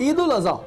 ईद उल अज़हा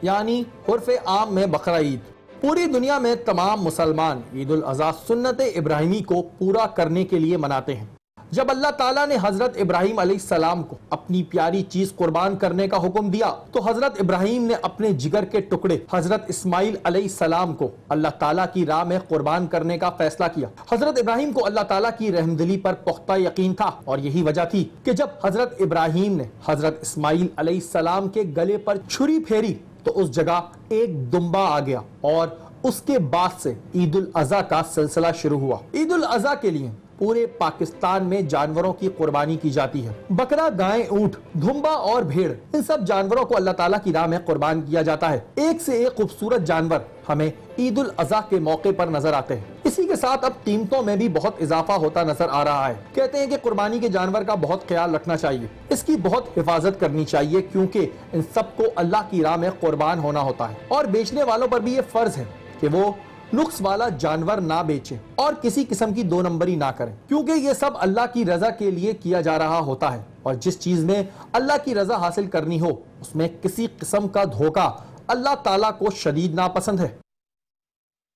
यानी उर्फ़े आम में बकरा ईद। पूरी दुनिया में तमाम मुसलमान ईद उल अज़हा सुन्नत इब्राहिमी को पूरा करने के लिए मनाते हैं। जब अल्लाह ताला ने हजरत इब्राहिम अलैहिस्सलाम को अपनी प्यारी चीज कुर्बान करने का हुक्म दिया तो हजरत इब्राहिम ने अपने जिगर के टुकड़े हजरत इस्माइल अलैहिस्सलाम को अल्लाह ताला की राह में कुर्बान करने का फैसला किया। हजरत इब्राहिम को अल्लाह ताला की रहमदिली पर पुख्ता यकीन था और यही वजह थी कि जब हजरत इब्राहिम ने हजरत इस्माइल अलैहिस्सलाम के गले पर छुरी फेरी तो उस जगह एक दुम्बा आ गया और उसके बाद से ईद उल अज़हा का सिलसिला शुरू हुआ। ईद उल अज़हा के लिए पूरे पाकिस्तान में जानवरों की कुर्बानी की जाती है। बकरा, गाय, ऊंट, धुम्बा और भेड़, इन सब जानवरों को अल्लाह ताला की राह में कुर्बान किया जाता है। एक से एक खूबसूरत जानवर हमें ईद उल अज़हा के मौके पर नजर आते हैं। इसी के साथ अब कीमतों में भी बहुत इजाफा होता नजर आ रहा है। कहते हैं कि कुर्बानी के जानवर का बहुत ख्याल रखना चाहिए, इसकी बहुत हिफाजत करनी चाहिए क्योंकि इन सबको अल्लाह की राह में कुर्बान होना होता है और बेचने वालों पर भी ये फर्ज है कि वो नुक्स वाला जानवर ना बेचें और किसी किस्म की दो नंबरी ना करें क्योंकि ये सब अल्लाह की रजा के लिए किया जा रहा होता है और जिस चीज में अल्लाह की रजा हासिल करनी हो उसमें किसी किस्म का धोखा अल्लाह ताला को शदीद नापसंद है।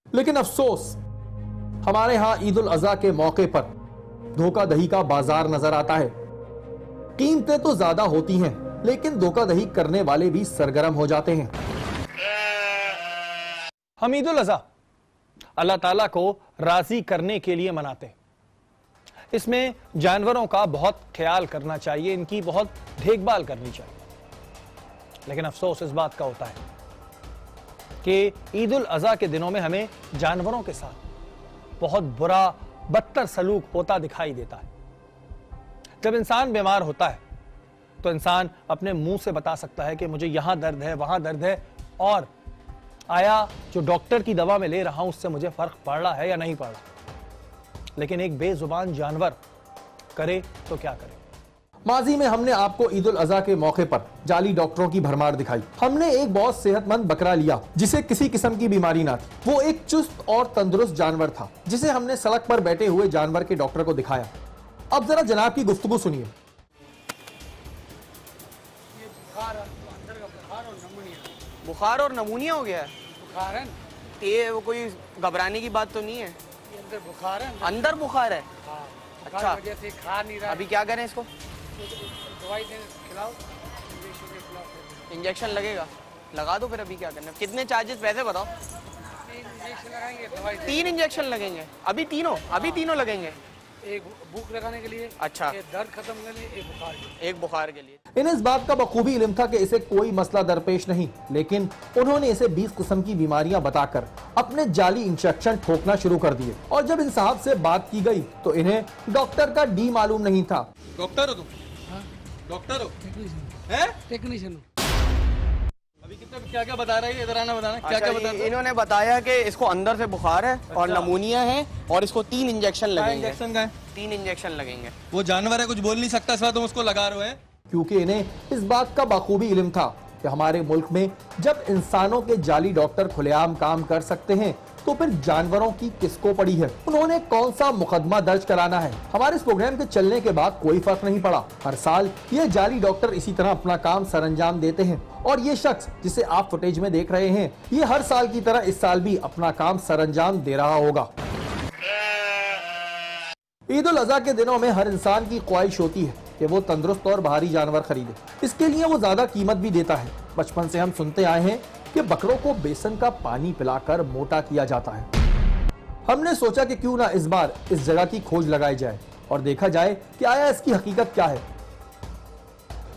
लेकिन अफसोस हमारे यहाँ ईद उल अज़हा के मौके पर धोखाधड़ी का बाजार नजर आता है। कीमतें तो ज्यादा होती हैं लेकिन धोखाधड़ी करने वाले भी सरगर्म हो जाते हैं। हम ईद उल अज़हा अल्लाह ताला को राजी करने के लिए मनाते हैं। इसमें जानवरों का बहुत ख्याल करना चाहिए, इनकी बहुत देखभाल करनी चाहिए। लेकिन अफसोस इस बात का होता है कि ईद उल अज़हा के दिनों में हमें जानवरों के साथ बहुत बुरा, बदतर सलूक होता दिखाई देता है। जब इंसान बीमार होता है तो इंसान अपने मुंह से बता सकता है कि मुझे यहां दर्द है, वहां दर्द है, और आया जो डॉक्टर की दवा में ले रहा हूं उससे मुझे फर्क पड़ रहा है या नहीं पड़ रहा। लेकिन एक बेजुबान जानवर करे तो क्या करे। माजी में हमने आपको ईद उल अज़हा के मौके पर जाली डॉक्टरों की भरमार दिखाई। हमने एक बहुत सेहतमंद बकरा लिया जिसे किसी किस्म की बीमारी ना थी। वो एक चुस्त और तंदुरुस्त जानवर था जिसे हमने सड़क पर बैठे हुए जानवर के डॉक्टर को दिखाया। अब जरा जनाब की गुफ्तगू सुनिए। बुखार और नमूनिया हो गया है। बुखार है, ये वो कोई घबराने की बात तो नहीं है। अंदर बुखार है। अंदर बुखार है। हाँ, अच्छा, वजह से खा नहीं रहा। अभी क्या करें इसको? दवाई खिलाओ, इंजेक्शन खिलाओ। इंजेक्शन लगेगा, लगा दो। फिर अभी क्या करना है? कितने चार्जेस, पैसे बताओ। 3 इंजेक्शन लगाएंगे, दवाई 3 इंजेक्शन लगेंगे? अभी तीनों लगेंगे। एक भूख लगाने के लिए, अच्छा, एक दर्द खत्म करने के लिए, एक बुखार के लिए। इन्हें इस बात का बखूबी इल्म था कि इसे कोई मसला दरपेश नहीं, लेकिन उन्होंने इसे 20 किस्म की बीमारियां बताकर अपने जाली इंजेक्शन ठोकना शुरू कर दिए। और जब इन साहब से बात की गई तो इन्हें डॉक्टर का डी मालूम नहीं था। डॉक्टर हो तुम? डॉक्टर हो? टेक्नीशियन। अभी कितना क्या क्या बता रहा है? इधर आना, बताना क्या क्या बता रहा है? इन्होंने बताया कि इसको अंदर से बुखार है और नमूनिया है और इसको 3 इंजेक्शन लगेंगे। इंजेक्शन का है? 3 इंजेक्शन लगेंगे। वो जानवर है, कुछ बोल नहीं सकता, इस बार तुम उसको लगा रहे हो। क्योंकि इन्हें इस बात का बखूबी इल्म था कि हमारे मुल्क में जब इंसानों के जाली डॉक्टर खुलेआम काम कर सकते हैं तो फिर जानवरों की किसको पड़ी है। उन्होंने कौन सा मुकदमा दर्ज कराना है। हमारे इस प्रोग्राम के चलने के बाद कोई फर्क नहीं पड़ा। हर साल ये जाली डॉक्टर इसी तरह अपना काम सरअंजाम देते हैं और ये शख्स जिसे आप फुटेज में देख रहे हैं ये हर साल की तरह इस साल भी अपना काम सरअंजाम दे रहा होगा। ईद उल अज़हा के दिनों में हर इंसान की ख्वाहिश होती है कि वो तंदुरुस्त और भारी जानवर खरीदे। इसके लिए वो ज्यादा कीमत भी देता है। बचपन से हम सुनते आए हैं कि बकरों को बेसन का पानी पिलाकर मोटा किया जाता है। हमने सोचा कि क्यों ना इस बार इस जगह की खोज लगाई जाए और देखा जाए कि आया इसकी हकीकत क्या है।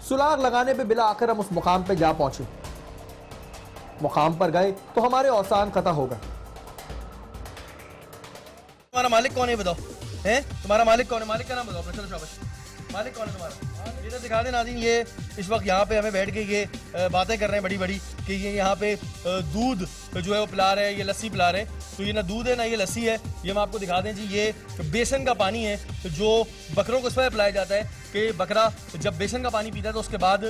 सुराग लगाने पे बिला आखिर हम उस मुकाम पे जा पहुंचे। मुकाम पर गए तो हमारे औसान खता हो गए। तुम्हारा मालिक कौन है बताओ? हैं? तुम्हारा मालिक कौन है? मालिक का नाम बताओ अपना। चलो शाबाश। मालिक कौन है तुम्हारा? ये तो दिखा दे नाज़रीन। ये इस वक्त यहाँ पे हमें बैठ के ये बातें कर रहे हैं बड़ी बड़ी कि ये यहाँ पे दूध जो है वो पिला रहे हैं, ये लस्सी पिला रहे हैं। तो ये ना दूध है ना ये लस्सी है। ये हम आपको दिखा दें जी, ये बेसन का पानी है जो बकरों को इस पर पिलाया जाता है कि बकरा जब बेसन का पानी पीता है तो उसके बाद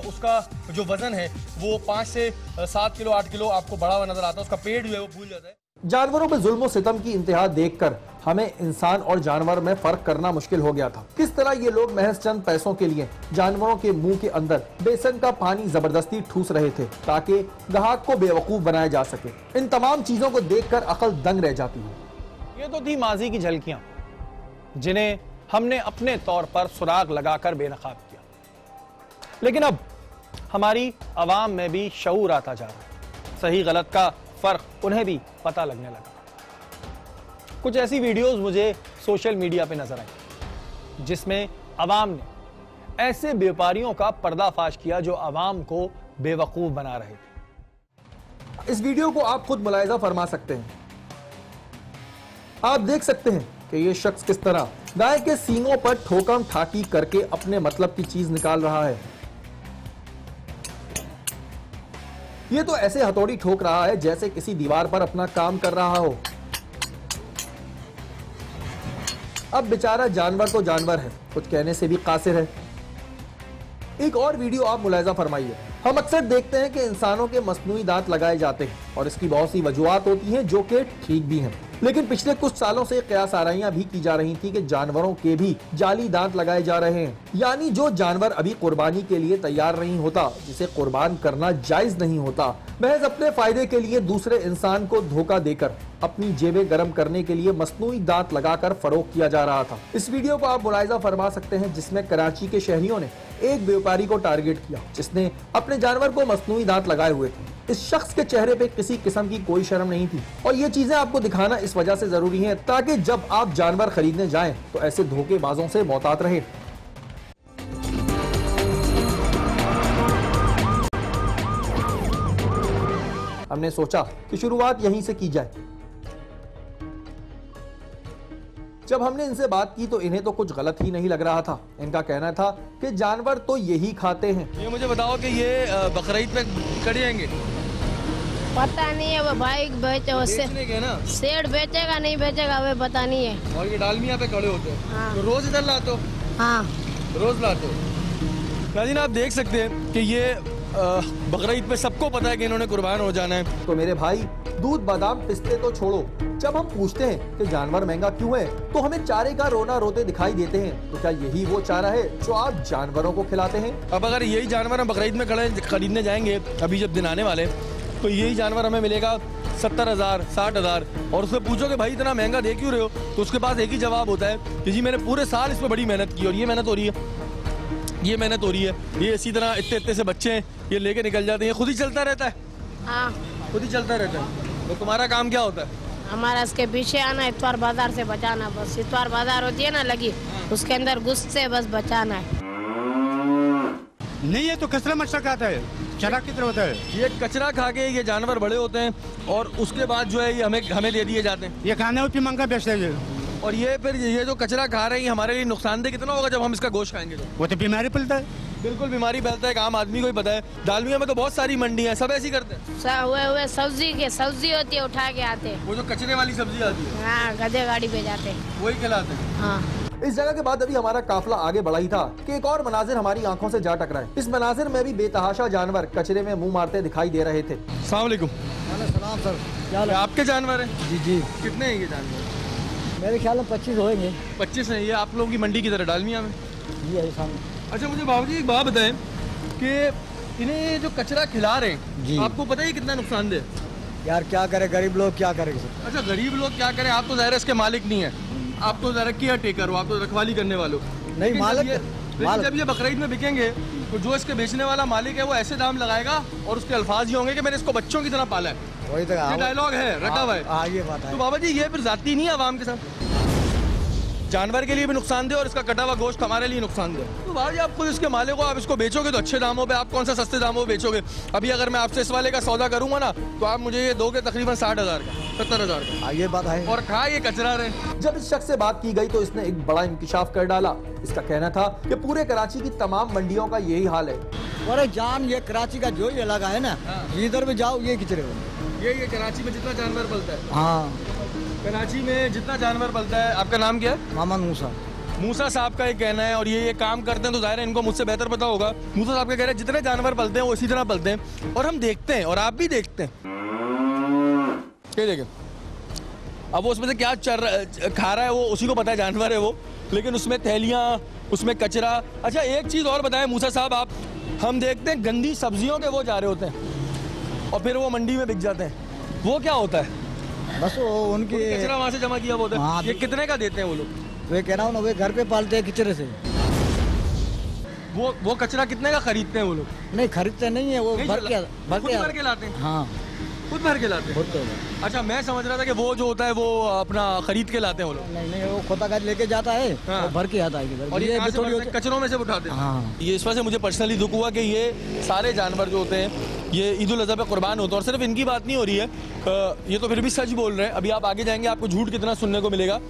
उसका जो वजन है वो 5 से 7 किलो 8 किलो आपको बढ़ा हुआ नजर आता है। उसका पेट जो है वो फूल जाता है। जानवरों पे जुल्म और सितम की इंतहा देखकर हमें इंसान और जानवर में फर्क करना मुश्किल हो गया था। किस तरह ये लोग महज चंद पैसों के लिए जानवरों के मुंह के अंदर बेसन का पानी जबरदस्ती ठूस रहे थे ताकि ग्राहक को बेवकूफ बनाया जा सके। इन तमाम चीजों को देखकर अकल दंग रह जाती है। ये तो थी माजी की झलकियां जिन्हें हमने अपने तौर पर सुराग लगाकर बेनकाब किया, लेकिन अब हमारी आवाम में भी शऊर आता जा रहा है। सही गलत का फर्क उन्हें भी पता लगने लगा। कुछ ऐसी वीडियोस मुझे सोशल मीडिया पे नजर आई जिसमें अवाम ने ऐसे व्यापारियों का पर्दाफाश किया जो अवाम को बेवकूफ बना रहे थे। इस वीडियो को आप खुद मुलाहिजा फरमा सकते हैं। आप देख सकते हैं कि ये शख्स किस तरह गाय के सींगों पर ठोकम ठाकी करके अपने मतलब की चीज निकाल रहा है। ये तो ऐसे हथौड़ी ठोक रहा है जैसे किसी दीवार पर अपना काम कर रहा हो। अब बेचारा जानवर तो जानवर है, कुछ कहने से भी कासिर है। एक और वीडियो आप मुलाहिजा फरमाइए। हम अक्सर देखते हैं कि इंसानों के मसनूई दांत लगाए जाते हैं और इसकी बहुत सी वजूहात होती हैं जो कि ठीक भी हैं, लेकिन पिछले कुछ सालों से कयास आराइयां भी की जा रही थी कि जानवरों के भी जाली दांत लगाए जा रहे हैं। यानी जो जानवर अभी कुर्बानी के लिए तैयार नहीं होता, जिसे कुर्बान करना जायज नहीं होता, महज अपने फायदे के लिए दूसरे इंसान को धोखा देकर अपनी जेबें गर्म करने के लिए मसनूई दांत लगाकर फरोख्त किया जा रहा था। इस वीडियो को आप मुलाहिजा फरमा सकते हैं जिसमें कराची के शहरियों ने एक व्यापारी को टारगेट किया जिसने अपने जानवर को मसनूई दांत लगाए हुए थे। इस शख्स के चेहरे पे किसी किस्म की कोई शर्म नहीं थी और ये चीजें आपको दिखाना इस वजह से जरूरी है ताकि जब आप जानवर खरीदने जाएं तो ऐसे धोखेबाजों से मोहतात रहें। हमने सोचा कि शुरुआत यहीं से की जाए। जब हमने इनसे बात की तो इन्हें तो कुछ गलत ही नहीं लग रहा था। इनका कहना था कि जानवर तो यही खाते हैं। ये मुझे बताओ कि ये बकरीद पे कट जाएंगे? पता नहीं है, वो भाई बेचे उससे ना सेठ बेचेगा नहीं बेचेगा वो पता नहीं है। और ये डालमिया पे खड़े होते हैं। हाँ। तो रोज इधर लाते हो? हाँ रोज लाते हो। नाज़रीन आप देख सकते हैं कि ये बकरीद पे सबको पता है कि इन्होंने कुर्बान हो जाना है। तो मेरे भाई दूध बादाम पिस्ते तो छोड़ो, जब हम पूछते हैं कि जानवर महंगा क्यों है तो हमें चारे का रोना रोते दिखाई देते हैं। तो क्या यही वो चारा है जो आप जानवरों को खिलाते हैं? अब अगर यही जानवर हम बकरीद में खरीदने जाएंगे अभी जब दिन आने वाले, तो यही जानवर हमें मिलेगा 70,000 60,000 और उससे पूछो कि भाई इतना महंगा दे क्यों रहे हो, तो उसके पास एक ही जवाब होता है कि जी मैंने पूरे साल इस पर बड़ी मेहनत की और ये मेहनत हो रही है, ये मेहनत हो रही है। ये इसी तरह इतने इतने से बच्चे हैं, ये लेके निकल जाते हैं, खुद ही चलता रहता है। हाँ खुद ही चलता रहता है। तो तुम्हारा काम क्या होता है? हमारा इसके पीछे आना, इतवार बाजार से बचाना। बस इतवार बाजार होती है ना लगी, उसके अंदर घुस से बस बचाना है। नहीं, ये तो कचरा मच्छर खाता है, चरा की तरह होता है। ये कचरा खा के ये जानवर बड़े होते हैं और उसके बाद जो है ये हमें दे दिए जाते हैं। ये खाने होती महंगा बेचते हैं। और ये फिर ये जो कचरा खा रहे हैं हमारे लिए नुकसानदेह कितना होगा जब हम इसका गोश्त खाएंगे? तो वो तो बीमारी फैलता है। बिल्कुल बीमारी फैलता है, एक आम आदमी को ही पता है। डालमिया में तो बहुत सारी मंडी है, सब ऐसी करते हैं। हुए सब्जी होती है, उठा के आते हैं। वो जो कचरे वाली सब्जी आती है, हाँ गधे गाड़ी पे जाते हैं, वही खिलाते हैं। हाँ। इस जगह के बाद अभी हमारा काफिला आगे बढ़ा ही था कि एक और मनाजिर हमारी आंखों से जा टकराए। इस मनाजिर में भी बेतहाशा जानवर कचरे में मुंह मारते दिखाई दे रहे थे। अस्सलाम वालेकुम। सलाम सर, क्या हाल है? आपके जानवर हैं? जी जी, कितने हैं ये जानवर? मेरे ख्याल में 25 होंगे। 25 हैं। ये आप लोगों की मंडी की तरह डालमिया में? जी है सामने। अच्छा मुझे बाबू जी एक बात बताएं कि इन्हें जो कचरा खिला रहे जी। हैं, आपको पता है कितना नुकसानदेह? यार क्या करे, गरीब लोग क्या करेंगे सर? अच्छा गरीब लोग क्या करें, आप तो ज़ाहिर है इसके मालिक नहीं है, आप तो ज़रा केयर टेकर हो, आप तो रखवाली करने वाले हो। नहीं लेकिन मालिक, जब ये बकरीद में बिकेंगे तो जो इसके बेचने वाला मालिक है वो ऐसे दाम लगाएगा और उसके अल्फाज ये होंगे कि मैंने इसको बच्चों की तरह पाला है। वही तो ये डायलॉग है, रखा हुआ है। हाँ ये बात है। तो बाबा जी ये फिर जाती नहीं है आवाम के साथ? जानवर के लिए भी नुकसान दे और इसका कटा हुआ गोश्त हमारे लिए नुकसान दे। तो भाई आप खुद इसके मालिक हो, आप इसको बेचोगे तो अच्छे दामों पे, आप कौन सा सस्ते दामों पे बेचोगे? अभी अगर मैं आपसे इस वाले का सौदा करूंगा ना तो आप मुझे ये दोगे तकरीबन 60,000 का, 70,000 का। हाँ ये बात है। और खा ये कचरा रहे। जब इस शख्स से बात की गई तो इसने एक बड़ा इंकिशाफ कर डाला। इसका कहना था कि पूरे कराची की तमाम मंडियों का यही हाल है। अरे जान, ये कराची का जो ये इलाका है ना, इधर भी जाओ ये किचरे होंगे। ये कराची में जितना जानवर पलता है, हाँ कराची में जितना जानवर पलता है। आपका नाम क्या है? मोहम्मद मूसा। मूसा साहब का ये कहना है और ये काम करते हैं तो जाहिर है इनको मुझसे बेहतर पता होगा। मूसा साहब का कह रहे हैं जितने जानवर पलते हैं वो इसी तरह पलते हैं और हम देखते हैं और आप भी देखते हैं। ये देखें अब वो उसमें से क्या खा रहा है वो उसी को पता है, जानवर है वो, लेकिन उसमें थैलियाँ, उसमें कचरा। अच्छा एक चीज़ और बताएं मूसा साहब आप, हम देखते हैं गंदी सब्जियों के वो जा रहे होते हैं और फिर वो मंडी में बिक जाते हैं, वो क्या होता है? बस वो उनकी कचरा वहाँ से जमा किया होता है। ये कितने का देते हैं वो लोग? वे कह रहा हूँ ना, वे घर पे पालते हैं किचरे से। वो कचरा कितने का खरीदते हैं वो लोग? नहीं खरीदते नहीं है, वो भर के लाते हैं। हाँ खुद भर के लाते हैं। अच्छा मैं समझ रहा था कि वो जो होता है वो अपना खरीद के लाते हैं वो लोग। नहीं, वो खोता का लेके जाता है, हाँ। वो भर के आता है और ये कचरों में से उठाते हैं। हाँ। ये इस वजह से मुझे पर्सनली दुख हुआ कि ये सारे जानवर जो होते हैं ये ईद उल अज़हा पे कुर्बान होते हैं, और सिर्फ इनकी बात नहीं हो रही है, ये तो फिर भी सच बोल रहे हैं। अभी आप आगे जाएंगे आपको झूठ कितना सुनने को मिलेगा।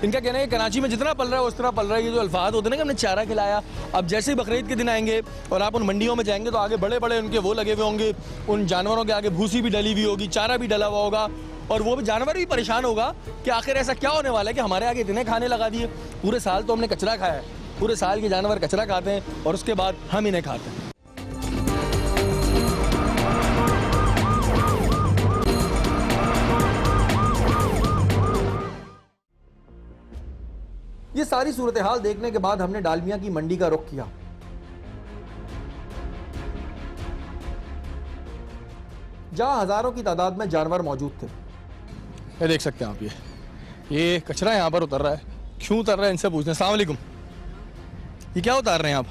इनका कहना है कि कराची में जितना पल रहा है उस तरह पल रहा है। ये जो अल्फाज होते हैं ना कि हमने चारा खिलाया, अब जैसे ही बकरीद के दिन आएंगे और आप उन मंडियों में जाएंगे तो आगे बड़े बड़े उनके वो लगे हुए होंगे, उन जानवरों के आगे भूसी भी डली हुई होगी, चारा भी डला हुआ होगा, और वो भी जानवर भी परेशान होगा कि आखिर ऐसा क्या होने वाला है कि हमारे आगे इतने खाने लगा दिए। पूरे साल तो हमने कचरा खाया है, पूरे साल के जानवर कचरा खाते हैं और उसके बाद हम इन्हें खाते हैं। ये सारी सूरत हाल देखने के बाद हमने डालमिया की मंडी का रुख किया। जहां हजारों की तादाद में जानवर मौजूद थे। ये देख सकते हैं आप, ये कचरा यहाँ पर उतर रहा है। क्यों उतर रहा है इनसे पूछते हैं। अस्सलाम वालेकुम, ये क्या उतार रहे हैं आप?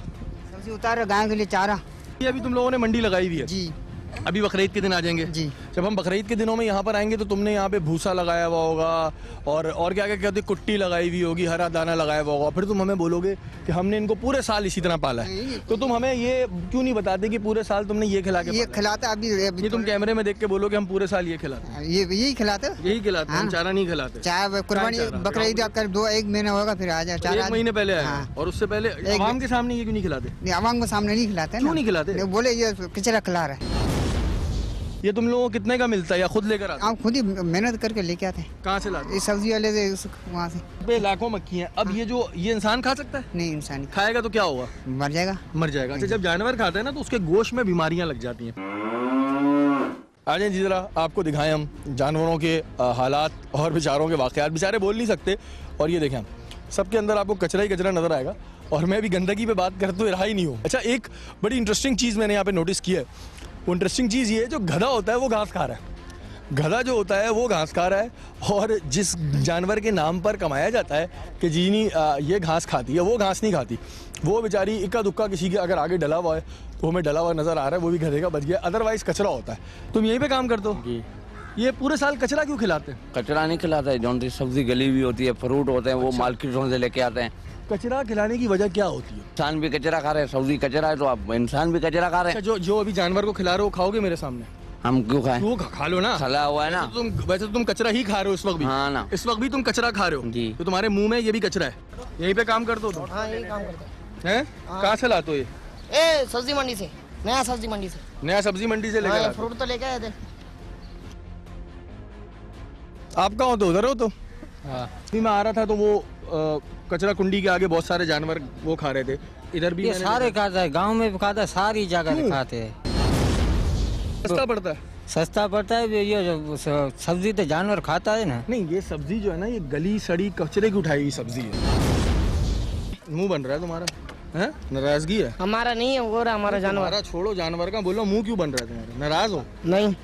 सब्जी उतार रहे गायों के लिए चारा। ये अभी तुम लोगों ने मंडी लगाई हुई है जी, अभी बकरीद के दिन आ जाएंगे जी। जब हम बकरीद के दिनों में यहाँ पर आएंगे तो तुमने यहाँ पे भूसा लगाया हुआ होगा और क्या क्या कहते, कुट्टी लगाई हुई होगी, हरा दाना लगाया हुआ होगा। फिर तुम हमें बोलोगे कि हमने इनको पूरे साल इसी तरह पाला है, तो तुम हमें ये क्यों नहीं बताते कि पूरे साल तुमने ये खिला के ये खिलाता अभी ये तुम कैमरे में देख के बोलोगे हम पूरे साल ये खिलाते, यही खिलाते, यही खिलाते, हम चारा नहीं खिलाते। चाहे कुर्बानी बकरीद कर 1 महीना होगा फिर आ जाए, 1 महीने पहले आए और उससे पहले आवाम के सामने ये क्यों नहीं खिलाते? आवाम के सामने नहीं खिलाते, क्यों नहीं खिलाते? बोले ये कचरा खिला रहा है। ये तुम लोगों को कितने का मिलता है या खुद लेकर आते? हम खुद ही मेहनत करके लेके आते हैं। कहाँ से लाते? ये सब्जी वाले से वहाँ से। पे लाखों मक्खी हैं। अब ये इंसान खा सकता है? नहीं, इंसान खाएगा तो क्या होगा? मर जाएगा। मर जाएगा। अच्छा जब जानवर खाता है ना तो उसके गोश्त में बीमारियां लग जाती हैं। आ जाए जी जरा आपको दिखाएं हम जानवरों के हालात और बेचारों के वाकयात। बेचारे बोल नहीं सकते और ये देखें हम सबके अंदर आपको कचरा ही कचरा नजर आएगा और मैं भी गंदगी पे बात करते हुए रहा ही नहीं हूँ। अच्छा एक बड़ी इंटरेस्टिंग चीज़ मैंने यहाँ पे नोटिस की है। वो इंटरेस्टिंग चीज़ ये है, जो गधा होता है वो घास खा रहा है। गधा जो होता है वो घास खा रहा है और जिस जानवर के नाम पर कमाया जाता है कि जी नहीं ये घास खाती है, वो घास नहीं खाती। वो बेचारी इक्का दुक्का किसी के अगर आगे डला हुआ है तो हमें डला हुआ नज़र आ रहा है, वो भी गधे का बच गया, अदरवाइज कचरा होता है। तुम यहीं पे काम करते हो? जी। ये पूरे साल कचरा क्यों खिलाते हैं? कचरा नहीं खिलाता है, जौन सी सब्जी गली हुई होती है, फ्रूट होते हैं, वो मार्केटों से लेके आते हैं। कचरा खिलाने की वजह क्या होती है? इंसान भी कचरा खा रहे हैं, सब्जी कचरा है तो आप इंसान भी कचरा खा रहे हैं। जो अभी जानवर को खिला रहे हो खाओगे मेरे सामने? हम क्यों खाएं? क्यों खा लो ना, खला हुआ है ना। वैसे तो तुम कचरा ही खा रहे हो इस वक्त भी। हाँ ना, इस वक्त भी तुम कचरा खा रहे हो जी। तो तुम्हारे मुंह में ये भी कचरा है। यहीं पे काम करते हो तुम? हाँ, यही काम करते हैं। कहाँ से लाते हो ये? सब्जी मंडी से, नया सब्जी मंडी से। नया सब्जी मंडी से लेकर? फ्रूट तो लेके आए थे। आप कहाँ हो? तो उधर हो तो? हाँ। मैं आ रहा था तो वो कचरा कुंडी के आगे बहुत सारे जानवर वो खा रहे थे। इधर भी ये सारे खाता है, गांव में भी खाता है, सारी जगह खाते हैं। सस्ता पड़ता है? सस्ता पड़ता है। ये सब्जी तो जानवर खाता है ना। नहीं, ये सब्जी जो है ना ये गली सड़ी कचरे की उठाई हुई सब्जी है। मुंह बन रहा है तुम्हारा, है? नाराजगी है? हमारा नहीं है, वो रहा हमारा जानवर। हमारा छोड़ो, जानवर का बोलो। मुंह क्यों बन रहा है तुम्हारा? नाराज हो? नहीं,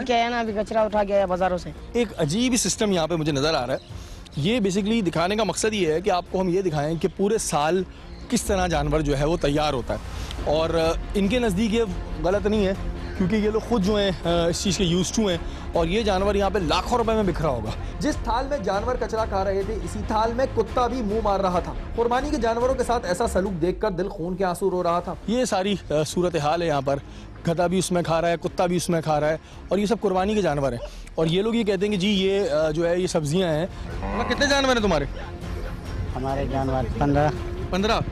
क्या है ना, अभी कचरा उठा के आया बाजारों से। एक अजीब सिस्टम यहाँ पे मुझे नजर आ रहा है। ये बेसिकली दिखाने का मकसद ये है कि आपको हम ये दिखाएं कि पूरे साल किस तरह जानवर जो है वो तैयार होता है, और इनके नज़दीक ये गलत नहीं है क्योंकि ये लोग खुद जो हैं इस चीज़ के यूज्ड टू हैं, और ये जानवर यहाँ पे लाखों रुपए में बिखरा होगा। जिस थाल में जानवर कचरा खा रहे थे इसी थाल में कुत्ता भी मुंह मार रहा था। कुर्बानी के जानवरों के साथ ऐसा सलूक देखकर दिल खून के आंसू रो रहा था। ये सारी सूरत हाल है यहाँ पर। गधा भी उसमें खा रहा है, कुत्ता भी उसमें खा रहा है, और ये सब कुर्बानी के जानवर हैं। और ये लोग ये कहते हैं कि जी ये जो है ये सब्जियां हैं। कितने जानवर हैं तुम्हारे? हमारे जानवर 15।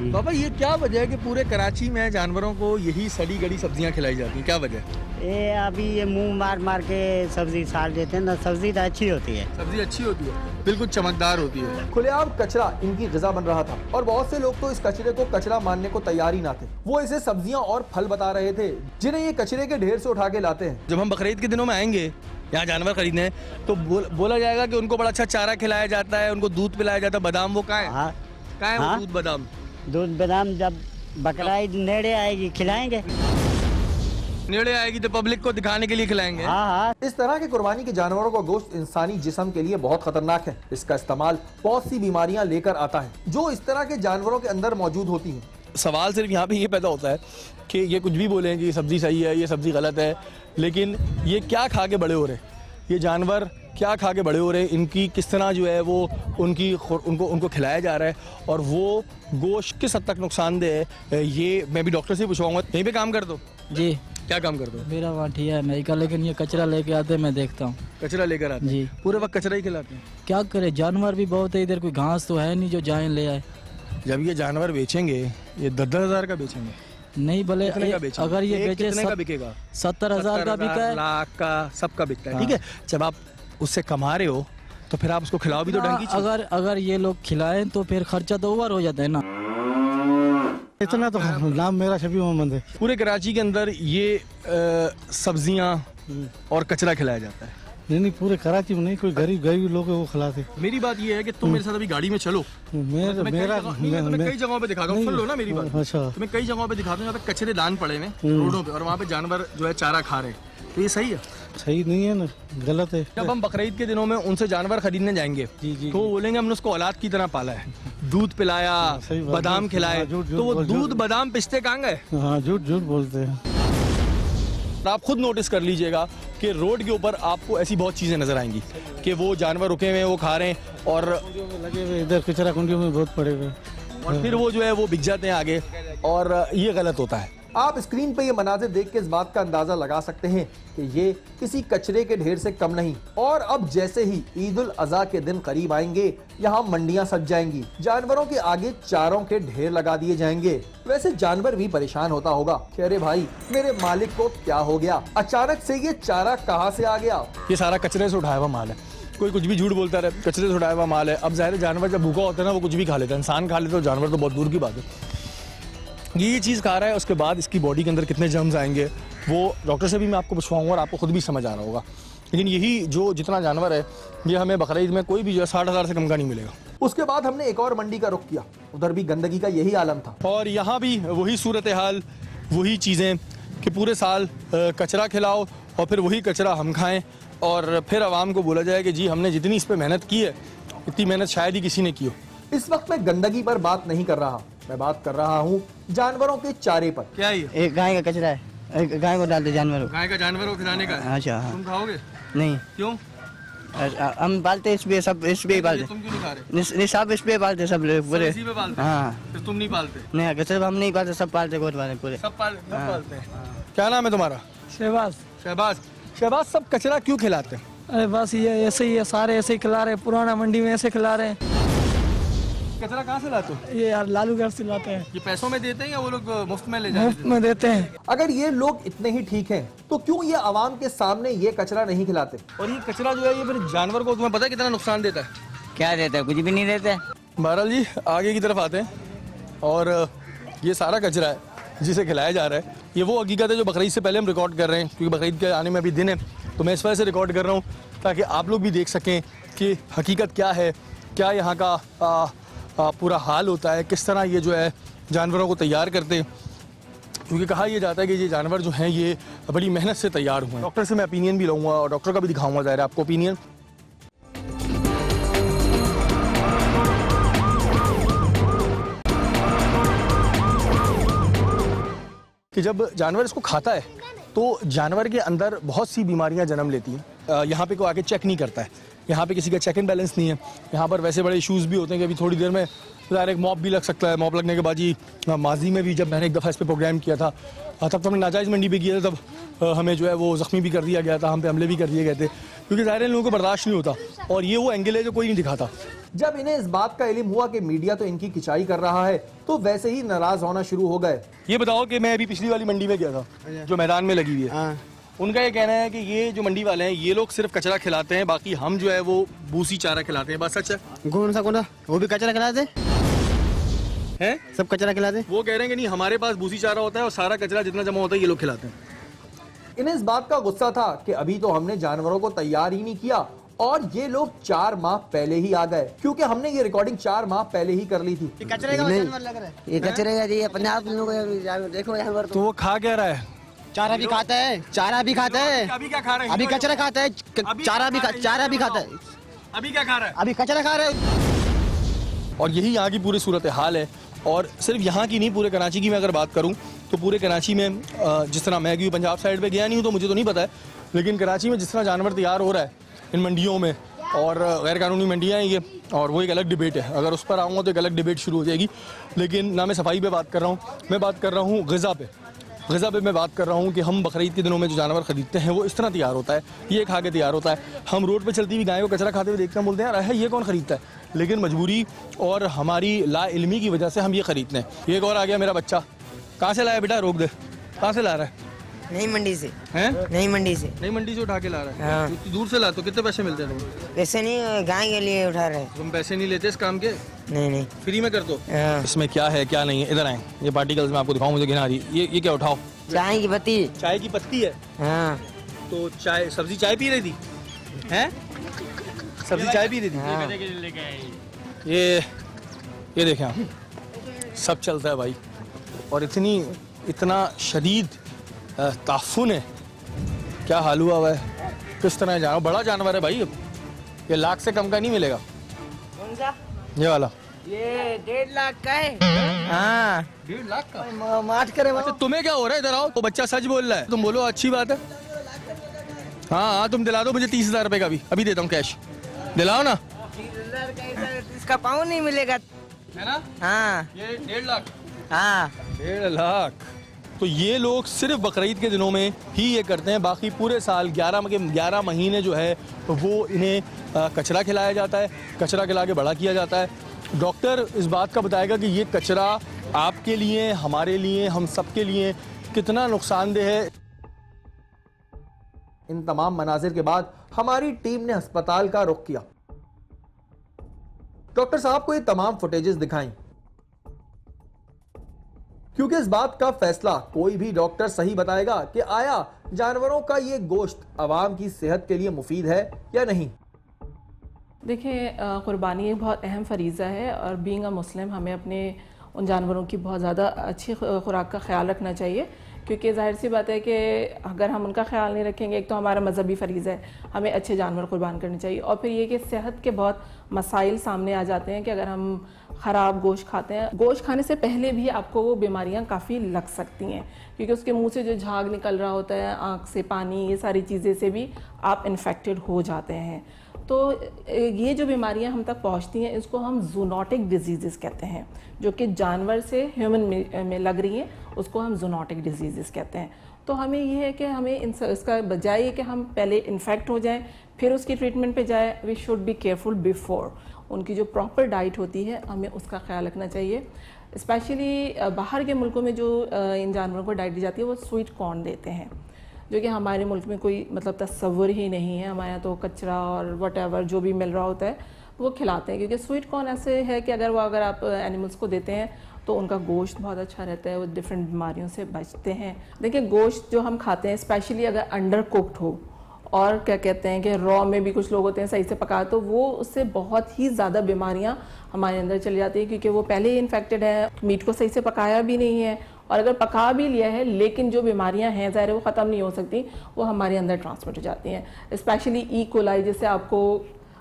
बाबा ये क्या वजह है कि पूरे कराची में जानवरों को यही सड़ी गड़ी सब्जियां खिलाई जाती हैं? क्या वजह है? ये अभी ये मुंह मार मार के सब्जी साल देते हैं ना। सब्जी तो अच्छी होती है, सब्जी अच्छी होती है, बिल्कुल चमकदार होती है। खुलेआम कचरा इनकी ग़िज़ा बन रहा था और बहुत से लोग तो इस कचरे को कचरा मानने को तैयार ही ना थे। वो इसे सब्जियां और फल बता रहे थे जिन्हें ये कचरे के ढेर से उठा के लाते हैं। जब हम बकरीद के दिनों में आएंगे यहाँ जानवर खरीदने हैं तो बोला जाएगा कि उनको बड़ा अच्छा चारा खिलाया जाता है, उनको दूध पिलाया जाता है। बादाम वो कहाँ है? कहाँ है वो दूध बादाम? दूध बादाम जब बकरा ईद नेड़े आएगी खिलाएंगे, नेड़े आएगी तो पब्लिक को दिखाने के लिए खिलाएंगे। हाँ। इस तरह के कुर्बानी के जानवरों का गोश्त इंसानी जिस्म के लिए बहुत खतरनाक है। इसका इस्तेमाल बहुत सी बीमारियां लेकर आता है जो इस तरह के जानवरों के अंदर मौजूद होती हैं। सवाल सिर्फ यहाँ पे ये पैदा होता है कि ये कुछ भी बोलें कि सब्जी सही है, ये सब्जी गलत है, लेकिन ये क्या खा के बड़े हो रहे हैं, ये जानवर क्या खा के बड़े हो रहे हैं, इनकी किस तरह जो है वो उनको खिलाया जा रहा है और वो गोश्त किस हद तक नुकसानदेह है, ये मैं भी डॉक्टर से पूछवाऊंगा। यहीं पे काम कर दो जी। क्या काम करते हो? मेरा वहाँ ठीक है नहीं का, लेकिन ये कचरा लेके आते मैं देखता हूँ। कचरा लेकर आते जी। पूरे वक्त कचरा ही खिलाते हैं? क्या करे, जानवर भी बहुत है इधर, कोई घास तो है नहीं जो जाए ले आए। जब ये जानवर बेचेंगे ये 10,000 का बेचेंगे? नहीं भले अगर ये बेचे कितने का बिकेगा? 70,000 का बिका है, लाख का, सबका बिकता है। ठीक है, जब आप उससे कमा रहे हो तो फिर आप उसको खिलाओ भी तो ढंग की। अगर ये लोग खिलाएं तो फिर खर्चा तो ओवर हो जाता है ना। इतना तो नाम मेरा शफी मोहम्मद है। पूरे कराची के अंदर ये सब्जियां और कचरा खिलाया जाता है? नहीं, पूरे कराची में नहीं, कोई गरीब लोग वो खिलाते। मेरी बात ये है कि तुम मेरे साथ अभी गाड़ी में चलो, मैं कई जगहों पे दिखाता हूँ, सुन लो ना मेरी बात। अच्छा। मैं कई जगहों पे दिखाता हूँ, यहाँ पे कचरे दान पड़े हैं रोडों पे और वहाँ पे जानवर जो है चारा खा रहे हैं, तो ये सही है? सही नहीं है ना, गलत है। जब हम बकरीद के दिनों में उनसे जानवर खरीदने जाएंगे तो वो बोलेंगे हमने उसको औलाद की तरह पाला है, दूध पिलाया, बादाम खिलाए, तो वो दूध बादाम पिस्ते कहाँ गए? हाँ, झूठ बोलते हैं। आप खुद नोटिस कर लीजिएगा कि रोड के ऊपर आपको ऐसी बहुत चीजें नजर आएंगी कि वो जानवर रुके हुए, वो खा रहे हैं और लगे हुए इधर कचरा कुंडियों में बहुत पड़े हुए, और फिर वो जो है वो बिक जाते हैं आगे, और ये गलत होता है। आप स्क्रीन पे ये मनाजिर देख के इस बात का अंदाजा लगा सकते हैं कि ये किसी कचरे के ढेर से कम नहीं। और अब जैसे ही ईद उल अज़हा के दिन करीब आएंगे, यहाँ मंडियां सज जाएंगी, जानवरों के आगे चारों के ढेर लगा दिए जाएंगे। वैसे जानवर भी परेशान होता होगा कि अरे भाई मेरे मालिक को क्या हो गया, अचानक से ये चारा कहाँ से आ गया। ये सारा कचरे से उठाया हुआ माल है, कोई कुछ भी झूठ बोलता है, कचरे से उठाया हुआ माल है। अब ज़ाहिर है जानवर जब भूखा होता है ना वो कुछ भी खा लेता है, इंसान खा लेता है, जानवर तो बहुत दूर की बात है। ये चीज़ खा रहा है, उसके बाद इसकी बॉडी के अंदर कितने जर्म्स आएंगे वो डॉक्टर से भी मैं आपको पूछवाऊंगा और आपको खुद भी समझ आ रहा होगा। लेकिन यही जो जितना जानवर है ये हमें बकरीद में कोई भी जो है 60,000 से कम का नहीं मिलेगा। उसके बाद हमने एक और मंडी का रुख किया, उधर भी गंदगी का यही आलम था और यहाँ भी वही सूरत हाल, वही चीज़ें कि पूरे साल कचरा खिलाओ और फिर वही कचरा हम खाएँ और फिर आवाम को बोला जाए कि जी हमने जितनी इस पर मेहनत की है इतनी मेहनत शायद ही किसी ने की हो। इस वक्त मैं गंदगी पर बात नहीं कर रहा, मैं बात कर रहा हूँ जानवरों के चारे पर। क्या ये? एक गाय का कचरा है, एक गाय को डालते जानवरों। गाय का जानवरों को खिलाने का है? अच्छा। तुम खाओगे? नहीं। क्यों? हम पालते इसलिए, सब इसलिए पालते। तुम क्यों नहीं खा रहे? नहीं, सब इसलिए पालते, सब पूरे। इसी पे पालते? हाँ। फिर तुम नहीं पालते? नहीं, कचरा हम नहीं पालते, सब पालते, गोद वाले पूरे सब पालते हैं। क्या नाम है तुम्हारा? शहबाज। शहबाज, सब कचरा क्यों खिलाते हैं? अरे बस ये ऐसे ही है, सारे ऐसे ही खिला रहे हैं, पुराना मंडी में ऐसे खिला रहे हैं। कचरा कहाँ से लाते हो? ये यार लालू घर से लाते हैं। ये पैसों में देते हैं या वो लोग मुफ्त में ले जाते हैं? मुफ्त में देते हैं। अगर ये लोग इतने ही ठीक हैं तो क्यों ये आवाम के सामने ये कचरा नहीं खिलाते? और ये कचरा जो है ये फिर जानवर को तुम्हें पता है कितना नुकसान देता है? क्या देता है? कुछ भी नहीं देते। बहरहाल जी आगे की तरफ आते हैं और ये सारा कचरा है जिसे खिलाया जा रहा है, ये वो हकीकत है जो बकरीद से पहले हम रिकॉर्ड कर रहे हैं, क्योंकि बकरीद के आने में अभी दिन है तो मैं इस वजह से रिकॉर्ड कर रहा हूँ ताकि आप लोग भी देख सकें कि हकीकत क्या है, क्या यहाँ का पूरा हाल होता है, किस तरह ये जो है जानवरों को तैयार करते हैं। क्योंकि कहा यह जाता है कि ये जानवर जो हैं ये बड़ी मेहनत से तैयार हुए हैं। डॉक्टर से मैं ओपिनियन भी लूँगा और डॉक्टर का भी दिखाऊंगा, ज़ाहिर है आपको ओपिनियन। कि जब जानवर इसको खाता है तो जानवर के अंदर बहुत सी बीमारियां जन्म लेती हैं। यहाँ पे कोई आके चेक नहीं करता है, यहाँ पे किसी का चेक एंड बैलेंस नहीं है। यहाँ पर वैसे बड़े इश्यूज़ भी होते हैं कि अभी थोड़ी देर में ज़ाहिर एक मॉब भी लग सकता है। मॉब लगने के बाद जी माजी में भी जब मैंने एक दफ़ा इस पर प्रोग्राम किया था तब तो हमने नाजायज़ मंडी पे किया था, तब हमें जो है वो ज़ख्मी भी कर दिया गया था, हम पे हमले भी कर दिए गए थे, क्योंकि ज़ाहिर इन लोगों को बर्दाश्त नहीं होता और ये वो एंगल है जो कोई नहीं दिखाता। जब इन्हें इस बात का इल्म हुआ कि मीडिया तो इनकी खिंचाई कर रहा है तो वैसे ही नाराज होना शुरू हो गए। ये बताओ कि मैं अभी पिछली वाली मंडी में गया था जो मैदान में लगी हुई है, उनका ये कहना है कि ये जो मंडी वाले हैं ये लोग सिर्फ कचरा खिलाते हैं, बाकी हम जो है वो भूसी चारा खिलाते हैं। बात सच है? कौन सा वो भी कचरा खिलाते हैं? सब कचरा खिलाते। वो कह रहे हैं कि नहीं हमारे पास भूसी चारा होता है और सारा कचरा जितना जमा होता है ये लोग खिलाते हैं। इन्हें इस बात का गुस्सा था कि अभी तो हमने जानवरों को तैयार ही नहीं किया और ये लोग 4 माह पहले ही आ गए, क्योंकि हमने ये रिकॉर्डिंग 4 माह पहले ही कर ली थी। ये कचरे का जानवर लग रहा है, ये कचरे का जी, पंजाब के लोग देखो जानवर। तो वो खा क्या रहा है? चारा भी खाता है, चारा भी खाता है। अभी क्या खा रहा है? अभी कचरा खाता है, चारा भी खाता है। अभी क्या खा रहा है? अभी कचरा खा रहा है। और यही यहाँ की पूरी सूरत हाल है। और सिर्फ यहाँ की नहीं, पूरे कराची की मैं अगर बात करूँ तो पूरे कराची में जिस तरह मैं क्योंकि पंजाब साइड पे गया नहीं हूँ तो मुझे तो नहीं पता है, लेकिन कराची में जिस तरह जानवर तैयार हो रहा है इन मंडियों में, और गैर कानूनी मंडियाँ हैं ये, और वो एक अलग डिबेट है। अगर उस पर आऊँगा तो एक अलग डिबेट शुरू हो जाएगी। लेकिन ना मैं सफाई पे बात कर रहा हूँ, मैं बात कर रहा हूँ ग़िज़ा पे मैं बात कर रहा हूँ कि हम बकरीद के दिनों में जो जानवर ख़रीदते हैं वो इस तरह तैयार होता है, ये खा के तैयार होता है। हम रोड पे चलती हुई गाय को कचरा खाते हुए देखते हैं, बोलते हैं यार ये कौन ख़रीदता है, लेकिन मजबूरी और हमारी लाइल्मी की वजह से हम ये ख़रीदते हैं। एक और आ गया मेरा बच्चा, कहाँ से लाया बेटा? रोक दे, कहाँ से ला रहा है? नई मंडी से। हैं? नई मंडी से। नई मंडी से उठा के ला रहा है? हाँ। तो दूर से ला, तो कितने पैसे मिलते हैं तुम्हें? पैसे नहीं, गाय के लिए उठा रहे। तुम पैसे नहीं लेते इस काम के? नहीं, फ्री में कर दो। हाँ। इसमें क्या है क्या नहीं है, इधर आए, ये पार्टिकल्स मैं आपको दिखाऊं, मुझे गिना रही। ये क्या उठाओ? चाय की पत्ती। चाय की पत्ती है? हाँ। तो चाय, सब्जी चाय पी रही थी? हैं? सब्जी चाय पी रही थी? हाँ। ये देखें आप, सब चलता है भाई, और इतना शदीद ताफुन है, क्या हाल हुआ है, किस तरह जानवर, बड़ा जानवर है भाई, ये लाख से कम का नहीं मिलेगा। कौन सा? ये वाला ये 1.5 लाख का है। हाँ 1.5 लाख का मार्च करे। अच्छा तुम्हें क्या हो रहा है? इधर आओ, तो बच्चा सच बोल रहा है, तुम बोलो अच्छी बात है। हाँ तुम दिला दो मुझे 30,000 रुपए का भी, अभी देता हूँ कैश, दिलाओ ना। 30,000 का इसका पाँव नहीं मिलेगा, है ना? हाँ ये 1.5 लाख। हाँ 1.5 लाख। तो ये लोग सिर्फ बकरीद के दिनों में ही ये करते हैं, बाकी पूरे साल 11 महीने जो है वो इन्हें कचरा खिलाया जाता है, कचरा खिला के बड़ा किया जाता है। डॉक्टर इस बात का बताएगा कि ये कचरा आपके लिए, हमारे लिए, हम सब के लिए कितना नुकसानदेह है। इन तमाम मनाजिर के बाद हमारी टीम ने अस्पताल का रुख किया। डॉक्टर साहब को ये तमाम फुटेजेस दिखाई, क्योंकि इस बात का फैसला कोई भी डॉक्टर सही बताएगा कि आया जानवरों का ये गोश्त आवाम की सेहत के लिए मुफीद है या नहीं। देखिए, कुर्बानी एक बहुत अहम फरीज़ा है और बीइंग अ मुस्लिम हमें अपने उन जानवरों की बहुत ज़्यादा अच्छी खुराक का ख्याल रखना चाहिए, क्योंकि ज़ाहिर सी बात है कि अगर हम उनका ख्याल नहीं रखेंगे, एक तो हमारा मजहबी फ़रीज़ा है, हमें अच्छे जानवर कुर्बान करने चाहिए, और फिर ये कि सेहत के बहुत मसाइल सामने आ जाते हैं कि अगर हम ख़राब गोश्त खाते हैं, गोश्त खाने से पहले भी आपको वो बीमारियां काफ़ी लग सकती हैं, क्योंकि उसके मुंह से जो झाग निकल रहा होता है, आँख से पानी, ये सारी चीज़ें से भी आप इन्फेक्टेड हो जाते हैं। तो ये जो बीमारियां हम तक पहुंचती हैं, इसको हम जूनोटिक डिजीज़ कहते हैं, जो कि जानवर से ह्यूमन में लग रही हैं, उसको हम जूनोटिक डिजीज़ कहते हैं। तो हमें ये है कि हमें इसका बजाय कि हम पहले इन्फेक्ट हो जाएं फिर उसकी ट्रीटमेंट पे जाए, we should be careful before. उनकी जो प्रॉपर डाइट होती है हमें उसका ख्याल रखना चाहिए। स्पेशली बाहर के मुल्कों में जो इन जानवरों को डाइट दी जाती है वो स्वीट कॉर्न देते हैं, जो कि हमारे मुल्क में कोई मतलब तस्वुर ही नहीं है। हमारे यहाँ तो कचरा और वटेवर जो भी मिल रहा होता है वो खिलाते हैं, क्योंकि स्वीट कॉर्न ऐसे है कि अगर आप एनिमल्स को देते हैं तो उनका गोश्त बहुत अच्छा रहता है, वो डिफरेंट बीमारियों से बचते हैं। देखिए, गोश्त जो हम खाते हैं स्पेशली अगर अंडर कुक्ड हो और क्या कहते हैं कि रॉ में भी कुछ लोग होते हैं सही से पका, तो वो उससे बहुत ही ज़्यादा बीमारियां हमारे अंदर चली जाती हैं, क्योंकि वो पहले ही इन्फेक्टेड है, मीट को सही से पकाया भी नहीं है, और अगर पका भी लिया है लेकिन जो बीमारियां हैं ज़ाहिर है वो ख़त्म नहीं हो सकती, वो हमारे अंदर ट्रांसमिट हो जाती हैं। स्पेशली ई कोलाई, जिससे आपको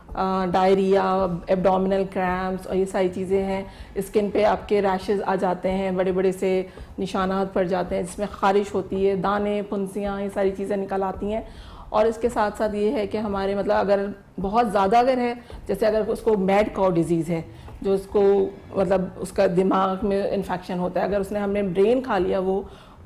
डायरिया, एब्डोमिनल क्रैम्प्स और ये सारी चीज़ें हैं। स्किन पे आपके रैशेस आ जाते हैं, बड़े बड़े से निशानात पड़ जाते हैं जिसमें ख़ारिश होती है, दाने, फुंसियाँ, ये सारी चीज़ें निकल आती हैं। और इसके साथ साथ ये है कि हमारे मतलब अगर बहुत ज़्यादा अगर है, जैसे अगर उसको मैड काउ डिजीज़ है, जो उसको मतलब उसका दिमाग में इन्फेक्शन होता है, अगर उसने हमने ब्रेन खा लिया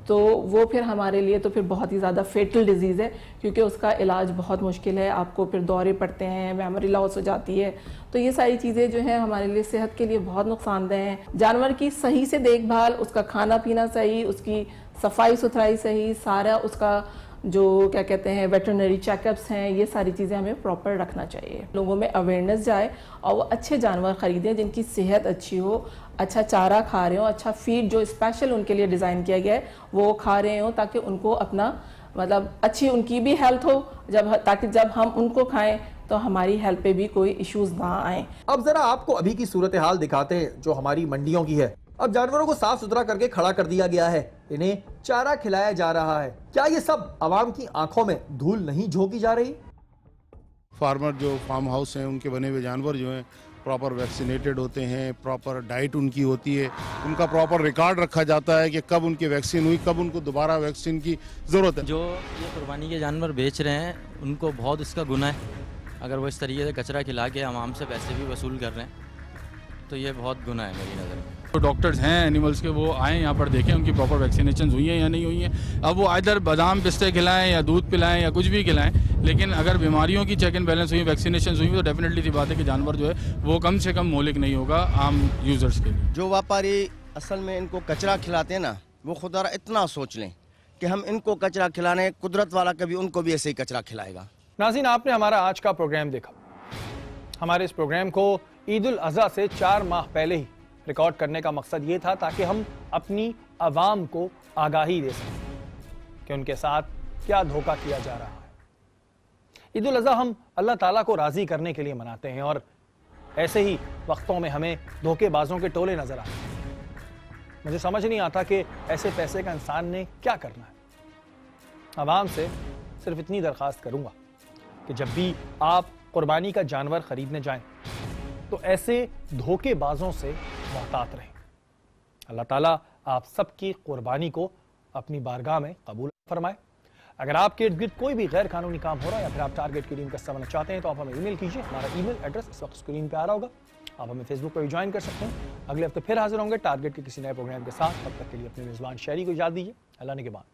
तो वो फिर हमारे लिए तो फिर बहुत ही ज़्यादा फेटल डिजीज़ है, क्योंकि उसका इलाज बहुत मुश्किल है, आपको फिर दौरे पड़ते हैं, मेमोरी लॉस हो जाती है। तो ये सारी चीज़ें जो हैं हमारे लिए सेहत के लिए बहुत नुकसानदेह हैं। जानवर की सही से देखभाल, उसका खाना पीना सही, उसकी सफाई सुथराई सही, सारा उसका जो क्या कहते हैं वेटरनरी चेकअप्स हैं, ये सारी चीज़ें हमें प्रॉपर रखना चाहिए। लोगों में अवेयरनेस जाए और वो अच्छे जानवर ख़रीदें जिनकी सेहत अच्छी हो, अच्छा चारा खा रहे हो, अच्छा फीड जो स्पेशल उनके लिए डिज़ाइन किया गया है वो खा रहे हो, ताकि उनको अपना मतलब अच्छी उनकी भी हेल्थ हो, ताकि जब हम उनको खाएं तो हमारी हेल्थ पे भी कोई इश्यूज ना आए। अब जरा आपको अभी की सूरत हाल दिखाते हैं जो हमारी मंडियों की है। अब जानवरों को साफ सुथरा करके खड़ा कर दिया गया है, इन्हें चारा खिलाया जा रहा है। क्या ये सब आवाम की आंखों में धूल नहीं झोंकी जा रही? फार्मर जो फार्म हाउस हैं उनके बने हुए जानवर जो हैं प्रॉपर वैक्सीनेटेड होते हैं, प्रॉपर डाइट उनकी होती है, उनका प्रॉपर रिकॉर्ड रखा जाता है कि कब उनकी वैक्सीन हुई, कब उनको दोबारा वैक्सीन की ज़रूरत है। जो ये कुर्बानी के जानवर बेच रहे हैं उनको बहुत इसका गुनाह है। अगर वो इस तरीके से कचरा खिला के आवाम से पैसे भी वसूल कर रहे हैं तो ये बहुत गुनाह है मेरी नज़र में। जो डॉक्टर्स हैं एनिमल्स के वो आएँ यहाँ पर देखें उनकी प्रॉपर वैक्सीनेशन हुई है या नहीं हुई है। अब वो आइदर बादाम पिस्ते खिलाएं या दूध पिलाएं या कुछ भी खिलाएं, लेकिन अगर बीमारियों की चेक एंड बैलेंस हुई, वैक्सीनेशन हुई तो डेफिनेटली सी बात है कि जानवर जो है वो कम से कम मौलिक नहीं होगा आम यूज़र्स के लिए। जो व्यापारी असल में इनको कचरा खिलाते हैं ना, वो खुदा इतना सोच लें कि हम इनको कचरा खिलाने, कुदरत वाला कभी उनको भी ऐसे ही कचरा खिलाएगा। नाज़रीन, आपने हमारा आज का प्रोग्राम देखा। हमारे इस प्रोग्राम को ईद उल अज़हा से 4 माह पहले ही रिकॉर्ड करने का मकसद ये था ताकि हम अपनी आवाम को आगाही दे सकें कि उनके साथ क्या धोखा किया जा रहा है। ईद उल अज़हा हम अल्लाह ताला को राज़ी करने के लिए मनाते हैं और ऐसे ही वक्तों में हमें धोखेबाजों के टोले नजर आते हैं। मुझे समझ नहीं आता कि ऐसे पैसे का इंसान ने क्या करना है। आवाम से सिर्फ इतनी दरख्वास्त करूंगा कि जब भी आप कुर्बानी का जानवर खरीदने जाएं तो ऐसे धोखेबाजों से मोहतात रहें। अल्लाह ताला आप सबकी कुर्बानी को अपनी बारगाह में कबूल फरमाए। अगर आपके इर्द गिर्द कोई भी गैर कानूनी काम हो रहा है या फिर आप टारगेट की टीम का हिस्सा बनना चाहते हैं तो आप हमें ईमेल कीजिए। हमारा ईमेल एड्रेस इस वक्त स्क्रीन पे आ रहा होगा। आप हमें फेसबुक पर भी ज्वाइन कर सकते हैं। अगले हफ्ते फिर हाजिर होंगे टारगेट के किसी नए प्रोग्राम के साथ। तब तक के लिए अपने मेजबान शहरी को इजाज़त दीजिए। अल्लाह ने के बाद।